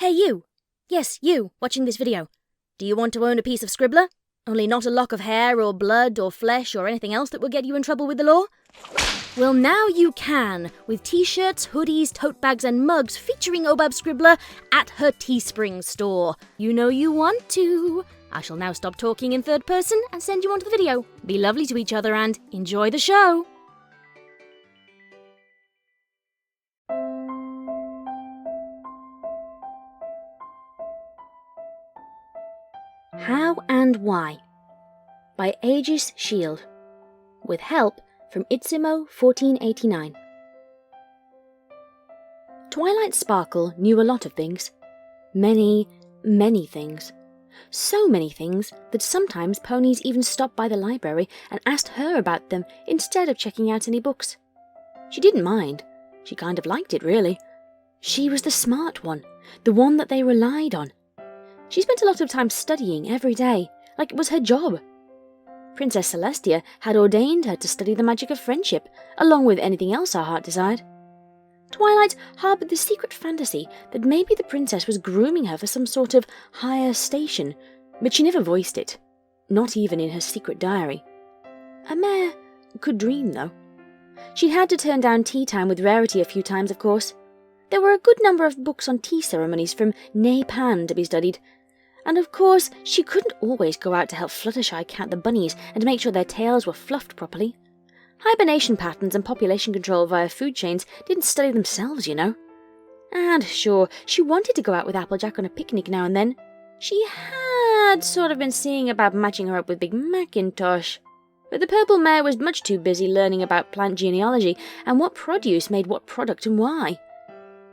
Hey you! Yes, you, watching this video. Do you want to own a piece of Scribbler? Only not a lock of hair or blood or flesh or anything else that will get you in trouble with the law? Well, now you can, with t-shirts, hoodies, tote bags and mugs featuring Obab Scribbler at her Teespring store. You know you want to. I shall now stop talking in third person and send you on to the video. Be lovely to each other and enjoy the show! How and Why by Aegis Shield, with help from Itzimo 1489. Twilight Sparkle knew a lot of things. Many, many things. So many things that sometimes ponies even stopped by the library and asked her about them instead of checking out any books. She didn't mind. She kind of liked it, really. She was the smart one, the one that they relied on. She spent a lot of time studying every day, like it was her job. Princess Celestia had ordained her to study the magic of friendship, along with anything else her heart desired. Twilight harboured the secret fantasy that maybe the princess was grooming her for some sort of higher station, but she never voiced it, not even in her secret diary. A mare could dream, though. She'd had to turn down tea time with Rarity a few times, of course. There were a good number of books on tea ceremonies from Nay Pan to be studied. And of course, she couldn't always go out to help Fluttershy count the bunnies and make sure their tails were fluffed properly. Hibernation patterns and population control via food chains didn't study themselves, you know. And sure, she wanted to go out with Applejack on a picnic now and then. She had sort of been seeing about matching her up with Big Macintosh. But the purple mare was much too busy learning about plant genealogy and what produce made what product and why.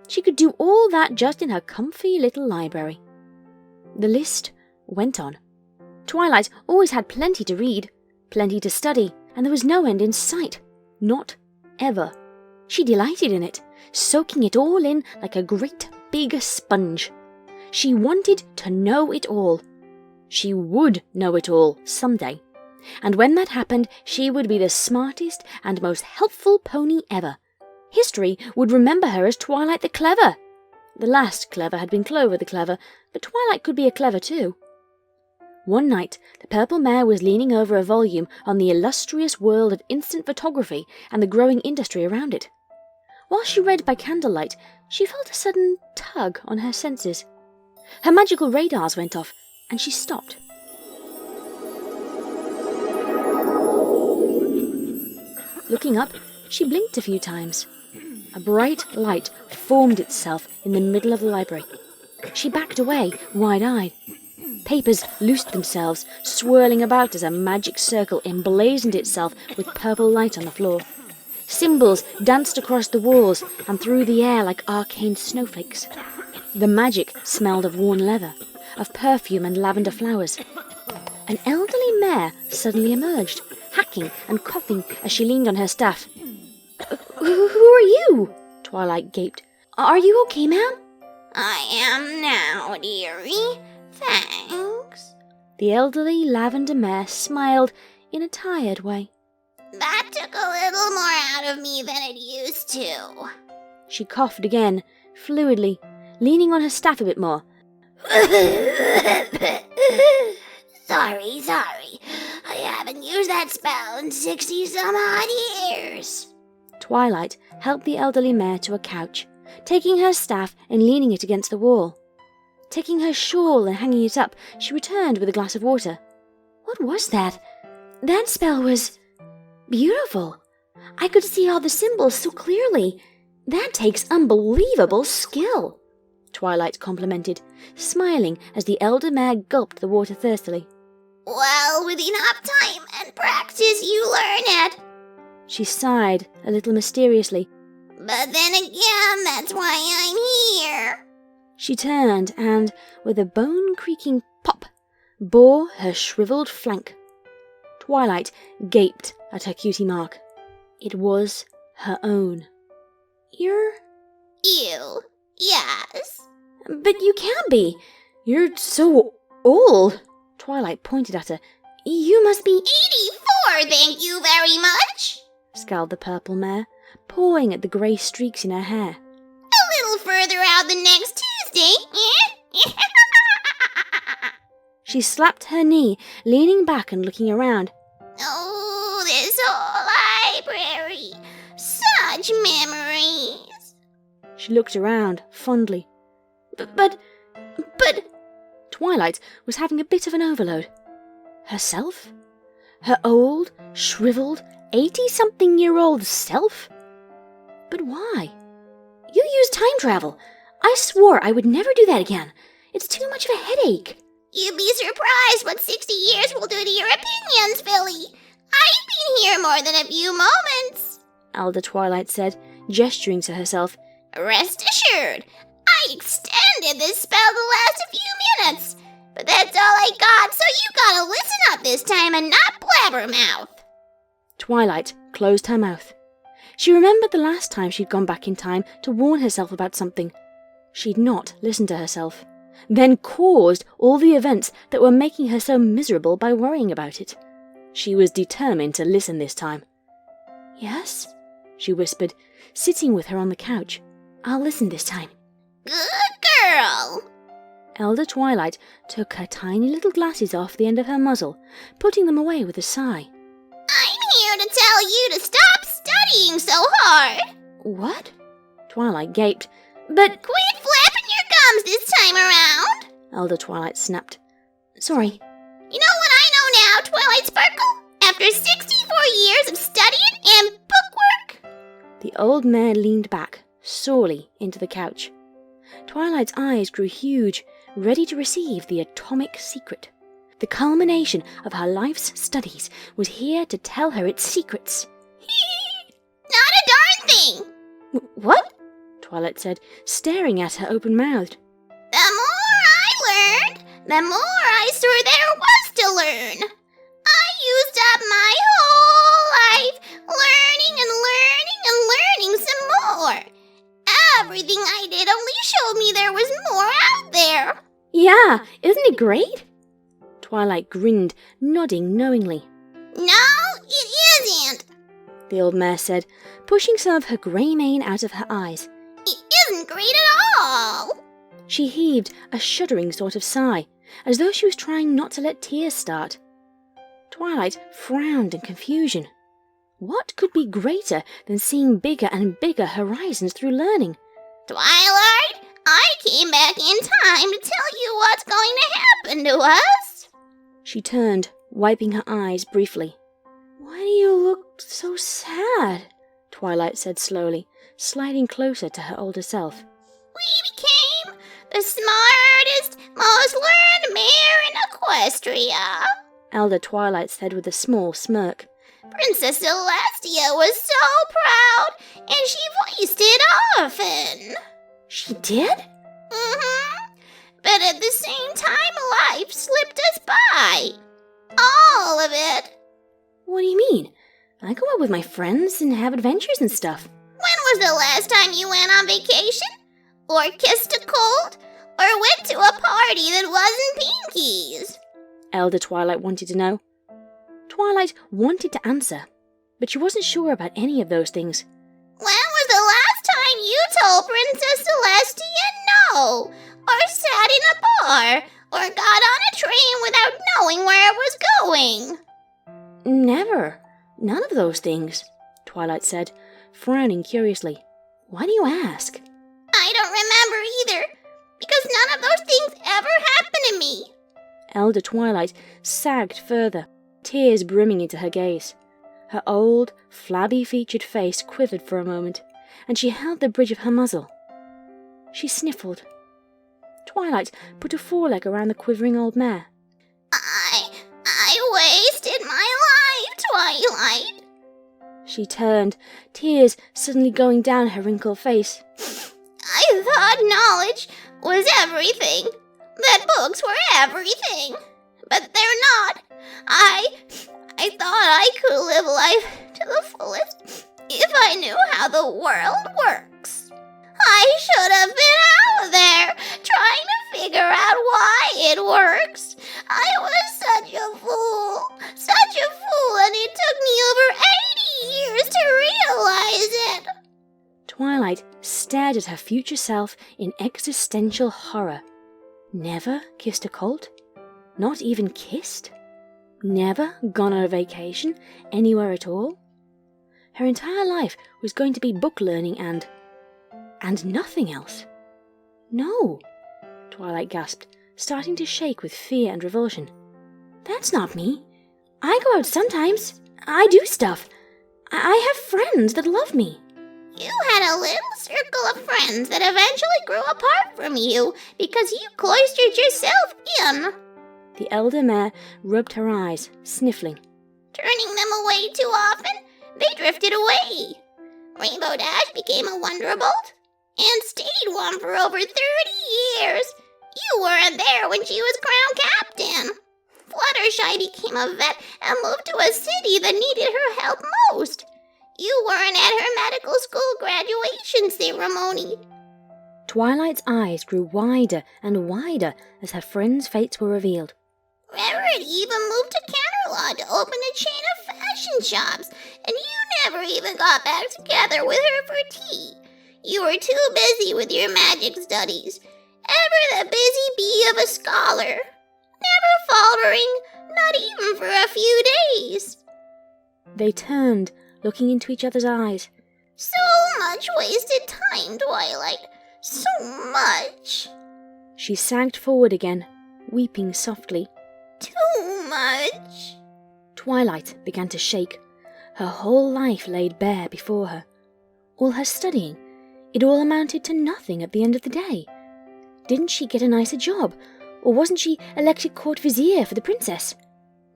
She could do all that just in her comfy little library. The list went on. Twilight always had plenty to read, plenty to study, and there was no end in sight. Not ever. She delighted in it, soaking it all in like a great big sponge. She wanted to know it all. She would know it all someday. And when that happened, she would be the smartest and most helpful pony ever. History would remember her as Twilight the Clever. The last Clever had been Clover the Clever, but Twilight could be a Clever too. One night, the purple mare was leaning over a volume on the illustrious world of instant photography and the growing industry around it. While she read by candlelight, she felt a sudden tug on her senses. Her magical radars went off, and she stopped. Looking up, she blinked a few times. A bright light formed itself in the middle of the library. She backed away, wide-eyed. Papers loosed themselves, swirling about as a magic circle emblazoned itself with purple light on the floor. Symbols danced across the walls and through the air like arcane snowflakes. The magic smelled of worn leather, of perfume and lavender flowers. An elderly mare suddenly emerged, hacking and coughing as she leaned on her staff. Who are you? Twilight gaped. Are you okay, ma'am? I am now, dearie. Thanks. The elderly lavender mare smiled in a tired way. That took a little more out of me than it used to. She coughed again, fluidly, leaning on her staff a bit more. Sorry. I haven't used that spell in 60-some-odd years. Twilight helped the elderly mare to a couch, taking her staff and leaning it against the wall. Taking her shawl and hanging it up, she returned with a glass of water. What was that? That spell was beautiful. I could see all the symbols so clearly. That takes unbelievable skill, Twilight complimented, smiling as the elder mare gulped the water thirstily. Well, with enough time and practice, you learn it. She sighed a little mysteriously. But then again, that's why I'm here. She turned and, with a bone-creaking pop, bore her shriveled flank. Twilight gaped at her cutie mark. It was her own. You're... You? Yes. But you can't be. You're so old. Twilight pointed at her. You must be 84, thank you very much, scowled the purple mare, pawing at the grey streaks in her hair. A little further out the next Tuesday, eh? She slapped her knee, leaning back and looking around. Oh, this whole library. Such memories. She looked around fondly. But... Twilight was having a bit of an overload. Herself? Her old, shriveled, 80-something-year-old self? But why? You used time travel. I swore I would never do that again. It's too much of a headache. You'd be surprised what 60 years will do to your opinions, Philly. I've been here more than a few moments, Elder Twilight said, gesturing to herself. Rest assured, I extended this spell to last a few minutes. But that's all I got, so you gotta listen up this time and not blabbermouth. Twilight closed her mouth. She remembered the last time she'd gone back in time to warn herself about something. She'd not listened to herself, then caused all the events that were making her so miserable by worrying about it. She was determined to listen this time. Yes, she whispered, sitting with her on the couch. I'll listen this time. Good girl. Elder Twilight took her tiny little glasses off the end of her muzzle, putting them away with a sigh. I'm here to tell you to stop studying so hard. What? Twilight gaped. But quit flapping your gums this time around, Elder Twilight snapped. Sorry. You know what I know now, Twilight Sparkle? After 64 years of studying and bookwork? The old mare leaned back, sorely, into the couch. Twilight's eyes grew huge, ready to receive the atomic secret. The culmination of her life's studies was here to tell her its secrets. Not a darn thing! What? Twilight said, staring at her open-mouthed. The more I learned, the more I saw there was to learn. I used up my whole life learning and learning some more. Everything I did only showed me there was more out there. Yeah, isn't it great? Twilight grinned, nodding knowingly. No, it isn't, the old mare said, pushing some of her grey mane out of her eyes. It isn't great at all. She heaved a shuddering sort of sigh, as though she was trying not to let tears start. Twilight frowned in confusion. What could be greater than seeing bigger and bigger horizons through learning? Twilight, I came back in time to tell you what's going to happen to us. She turned, wiping her eyes briefly. Why do you look so sad? Twilight said slowly, sliding closer to her older self. We became the smartest, most learned mare in Equestria, Elder Twilight said with a small smirk. Princess Celestia was so proud, and she voiced it often. She did? Mm-hmm. But at the same time, life slipped us by. All of it. What do you mean? I go out with my friends and have adventures and stuff. When was the last time you went on vacation? Or kissed a cold? Or went to a party that wasn't Pinky's? Elder Twilight wanted to know. Twilight wanted to answer, but she wasn't sure about any of those things. When was the last time you told Princess Celestia no? Or sat in a bar? Or got on a train without knowing where it was going? Never. None of those things, Twilight said, frowning curiously. Why do you ask? I don't remember either, because none of those things ever happened to me. Elder Twilight sagged further, tears brimming into her gaze. Her old, flabby-featured face quivered for a moment, and she held the bridge of her muzzle. She sniffled. Twilight put a foreleg around the quivering old mare. I wasted my life, Twilight. She turned, tears suddenly going down her wrinkled face. I thought knowledge was everything, that books were everything, but they're not. I thought I could live life to the fullest if I knew how the world works. I should have been out there trying to figure out why it works. I was such a fool, and it took me over 80 years to realize it. Twilight stared at her future self in existential horror. Never kissed a colt? Not even kissed? Never gone on a vacation anywhere at all? Her entire life was going to be book learning and nothing else. No, Twilight gasped, starting to shake with fear and revulsion. That's not me. I go out sometimes. I do stuff. I have friends that love me. You had a little circle of friends that eventually grew apart from you because you cloistered yourself in. The elder mare rubbed her eyes, sniffling. Turning them away too often, they drifted away. Rainbow Dash became a Wonderbolt and stayed one for over 30 years. You weren't there when she was crowned captain. Fluttershy became a vet and moved to a city that needed her help most. You weren't at her medical school graduation ceremony. Twilight's eyes grew wider and wider as her friends' fates were revealed. Rarity even moved to Canterlot to open a chain of fashion shops, and you never even got back together with her for tea. You were too busy with your magic studies, ever the busy bee of a scholar, never faltering, not even for a few days. They turned, looking into each other's eyes. So much wasted time, Twilight. So much. She sagged forward again, weeping softly. Too much. Twilight began to shake. Her whole life laid bare before her. All her studying, it all amounted to nothing at the end of the day. Didn't she get a nicer job? Or wasn't she elected court vizier for the princess?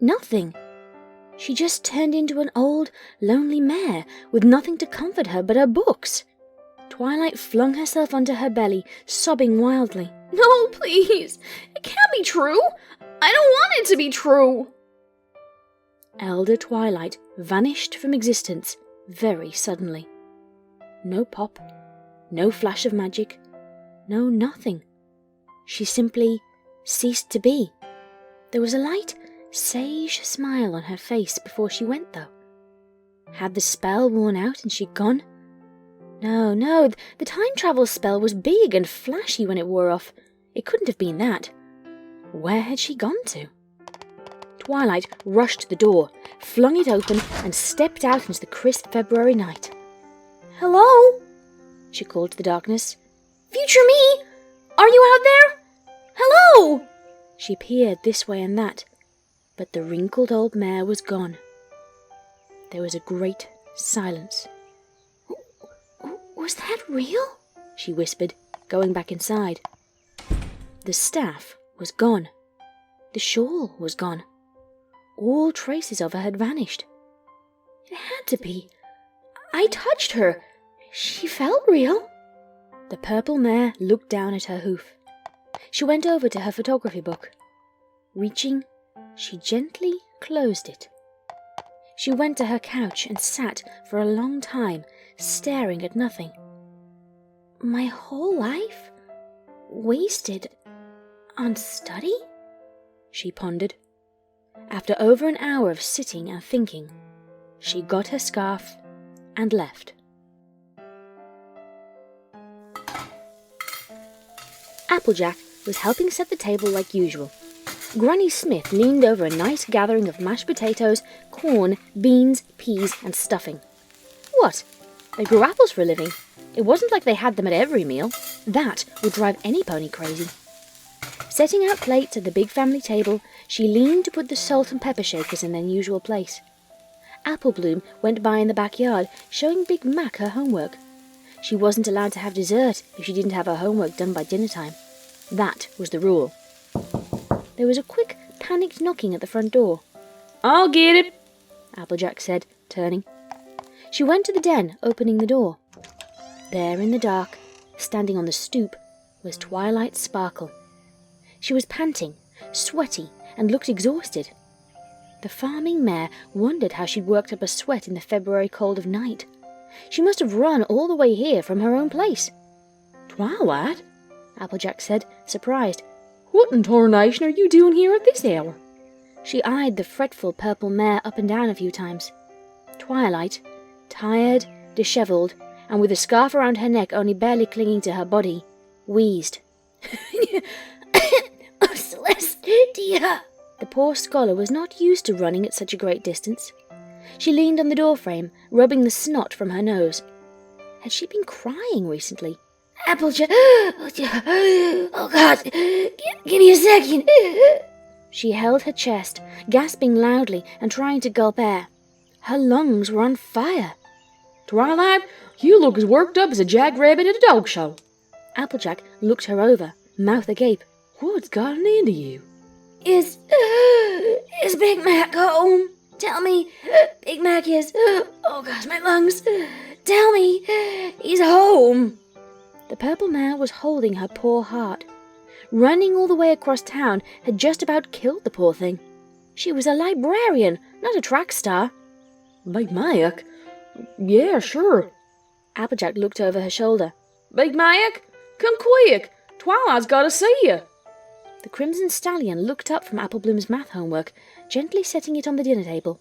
Nothing. She just turned into an old, lonely mare with nothing to comfort her but her books. Twilight flung herself onto her belly, sobbing wildly. No, please! It can't be true! I don't want it to be true! Elder Twilight vanished from existence very suddenly. No pop, no flash of magic, no nothing. She simply ceased to be. There was a light, sage smile on her face before she went, though. Had the spell worn out and she'd gone? No, the time travel spell was big and flashy when it wore off. It couldn't have been that. Where had she gone to? Twilight rushed to the door, flung it open, and stepped out into the crisp February night. Hello? She called to the darkness. Future me? Are you out there? Hello? She peered this way and that, but the wrinkled old mare was gone. There was a great silence. Was that real? She whispered, going back inside. The staff was gone. The shawl was gone. All traces of her had vanished. It had to be. I touched her. She felt real. The purple mare looked down at her hoof. She went over to her photography book. Reaching, she gently closed it. She went to her couch and sat for a long time, staring at nothing. My whole life? Wasted on study? She pondered. After over an hour of sitting and thinking, she got her scarf and left. Applejack was helping set the table like usual. Granny Smith leaned over a nice gathering of mashed potatoes, corn, beans, peas, and stuffing. What? They grew apples for a living. It wasn't like they had them at every meal. That would drive any pony crazy. Setting out plates at the big family table, she leaned to put the salt and pepper shakers in their usual place. Apple Bloom went by in the backyard, showing Big Mac her homework. She wasn't allowed to have dessert if she didn't have her homework done by dinner time. That was the rule. There was a quick, panicked knocking at the front door. I'll get it, Applejack said, turning. She went to the den, opening the door. There in the dark, standing on the stoop, was Twilight Sparkle. She was panting, sweaty, and looked exhausted. The farming mare wondered how she'd worked up a sweat in the February cold of night. She must have run all the way here from her own place. Twilight? Applejack said, surprised. What in tarnation are you doing here at this hour? She eyed the fretful purple mare up and down a few times. Twilight, tired, dishevelled, and with a scarf around her neck only barely clinging to her body, wheezed. Oh, Celestia, The poor scholar was not used to running at such a great distance. She leaned on the doorframe, rubbing the snot from her nose. Had she been crying recently? Applejack! Oh, God! Give me a second! She held her chest, gasping loudly and trying to gulp air. Her lungs were on fire. Twilight, you look as worked up as a jackrabbit at a dog show. Applejack looked her over, mouth agape. What's gotten into you? Is Big Mac home? Tell me, Big Mac is... Oh, gosh, my lungs. Tell me, he's home. The purple mare was holding her poor heart. Running all the way across town had just about killed the poor thing. She was a librarian, not a track star. Big Mac? Yeah, sure. Applejack looked over her shoulder. Big Mac, come quick. Twilight's got to see you. The Crimson Stallion looked up from Applebloom's math homework, gently setting it on the dinner table.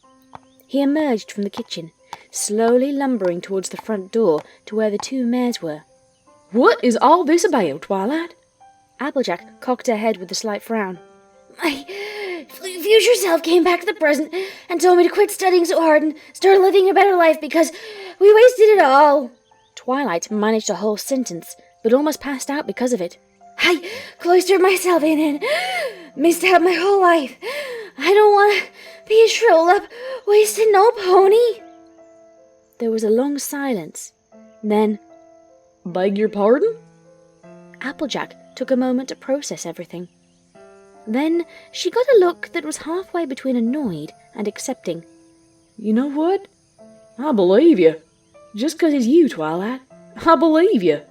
He emerged from the kitchen, slowly lumbering towards the front door to where the two mares were. What is all this about, Twilight? Applejack cocked her head with a slight frown. My future self came back to the present and told me to quit studying so hard and start living a better life because we wasted it all. Twilight managed a whole sentence, but almost passed out because of it. I cloistered myself in and missed out my whole life. I don't want to be a shriveled up, wasted no pony. There was a long silence. Then, Beg your pardon? Applejack took a moment to process everything. Then she got a look that was halfway between annoyed and accepting. You know what? I believe you. Just 'cause it's you, Twilight. I believe you.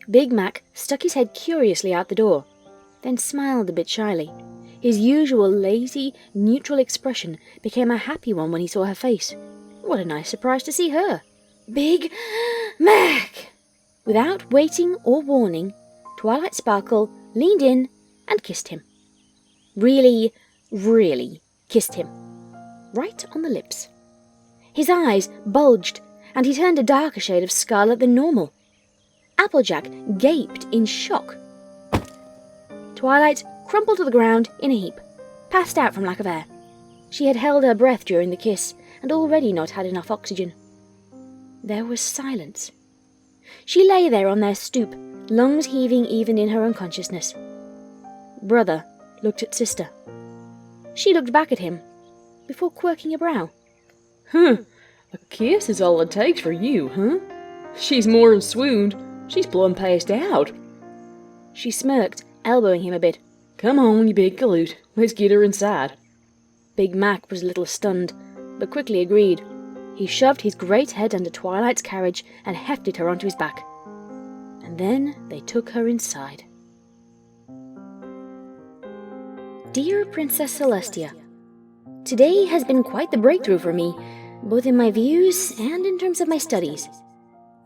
Big Mac stuck his head curiously out the door, then smiled a bit shyly. His usual lazy, neutral expression became a happy one when he saw her face. What a nice surprise to see her. Big Mac! Without waiting or warning, Twilight Sparkle leaned in and kissed him. Really, really kissed him. Right on the lips. His eyes bulged, and he turned a darker shade of scarlet than normal. Applejack gaped in shock. Twilight crumpled to the ground in a heap, passed out from lack of air. She had held her breath during the kiss, and already not had enough oxygen. There was silence. She lay there on their stoop, lungs heaving even in her unconsciousness. Brother looked at sister. She looked back at him, before quirking a brow. A kiss is all it takes for you, huh? She's more'n swooned. She's plumb passed out. She smirked, elbowing him a bit. Come on, you big galoot. Let's get her inside. Big Mac was a little stunned, but quickly agreed. He shoved his great head under Twilight's carriage and hefted her onto his back. And then they took her inside. Dear Princess Celestia, today has been quite the breakthrough for me, both in my views and in terms of my studies.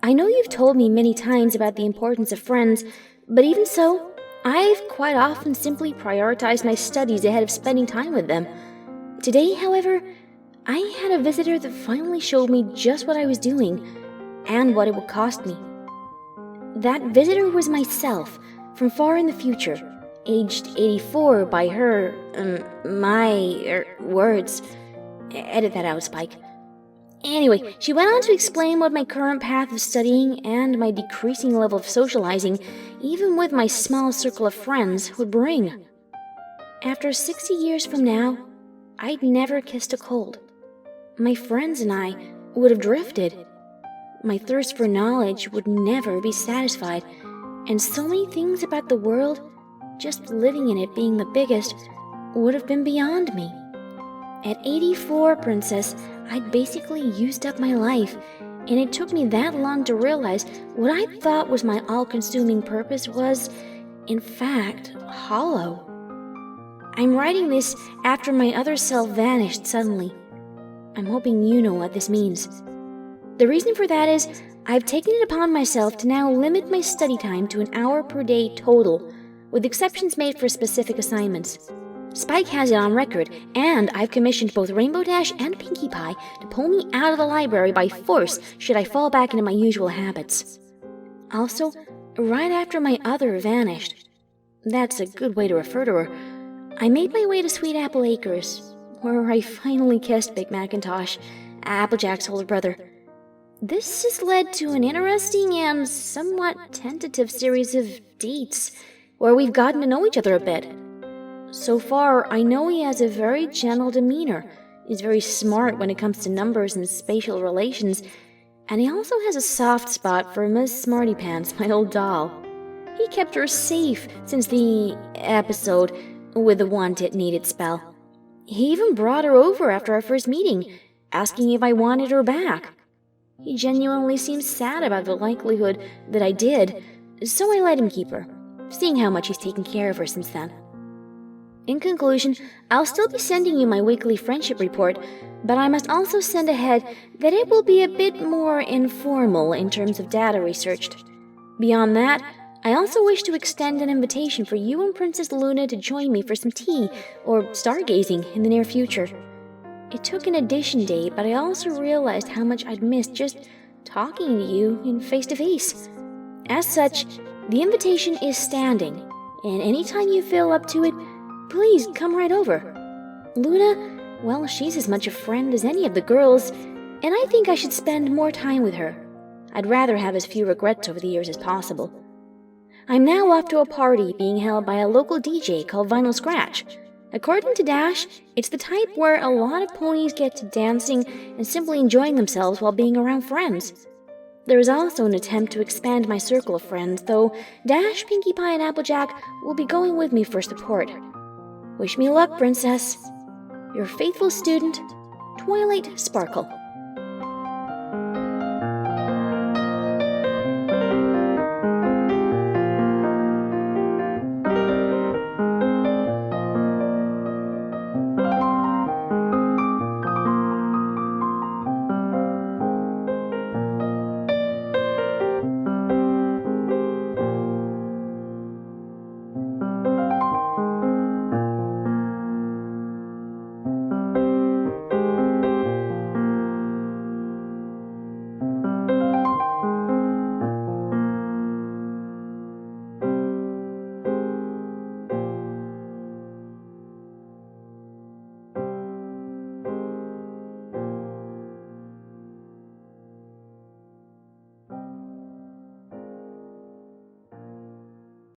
I know you've told me many times about the importance of friends, but even so, I've quite often simply prioritized my studies ahead of spending time with them. Today, however, I had a visitor that finally showed me just what I was doing, and what it would cost me. That visitor was myself, from far in the future, aged 84 by her, words. Edit that out, Spike. Anyway, she went on to explain what my current path of studying and my decreasing level of socializing, even with my small circle of friends, would bring. After 60 years from now, I'd never kissed a cold. My friends and I would have drifted. My thirst for knowledge would never be satisfied, and so many things about the world, just living in it being the biggest, would have been beyond me. At 84, Princess, I'd basically used up my life, and it took me that long to realize what I thought was my all-consuming purpose was, in fact, hollow. I'm writing this after my other self vanished suddenly. I'm hoping you know what this means. The reason for that is, I've taken it upon myself to now limit my study time to an hour per day total, with exceptions made for specific assignments. Spike has it on record, and I've commissioned both Rainbow Dash and Pinkie Pie to pull me out of the library by force should I fall back into my usual habits. Also, right after my other vanished, that's a good way to refer to her, I made my way to Sweet Apple Acres, where I finally kissed Big Macintosh, Applejack's older brother. This has led to an interesting and somewhat tentative series of dates, where we've gotten to know each other a bit. So far, I know he has a very gentle demeanor, is very smart when it comes to numbers and spatial relations, and he also has a soft spot for Miss Smartypants, my old doll. He kept her safe since the episode with the want-it-needed spell. He even brought her over after our first meeting, asking if I wanted her back. He genuinely seems sad about the likelihood that I did, so I let him keep her, seeing how much he's taken care of her since then. In conclusion, I'll still be sending you my weekly friendship report, but I must also send ahead that it will be a bit more informal in terms of data researched. Beyond that, I also wish to extend an invitation for you and Princess Luna to join me for some tea or stargazing in the near future. It took an addition date, but I also realized how much I'd missed just talking to you in face-to-face. As such, the invitation is standing, and anytime you feel up to it, please come right over. Luna, well, she's as much a friend as any of the girls, and I think I should spend more time with her. I'd rather have as few regrets over the years as possible. I'm now off to a party being held by a local DJ called Vinyl Scratch. According to Dash, it's the type where a lot of ponies get to dancing and simply enjoying themselves while being around friends. There is also an attempt to expand my circle of friends, though Dash, Pinkie Pie, and Applejack will be going with me for support. Wish me luck, Princess. Your faithful student, Twilight Sparkle.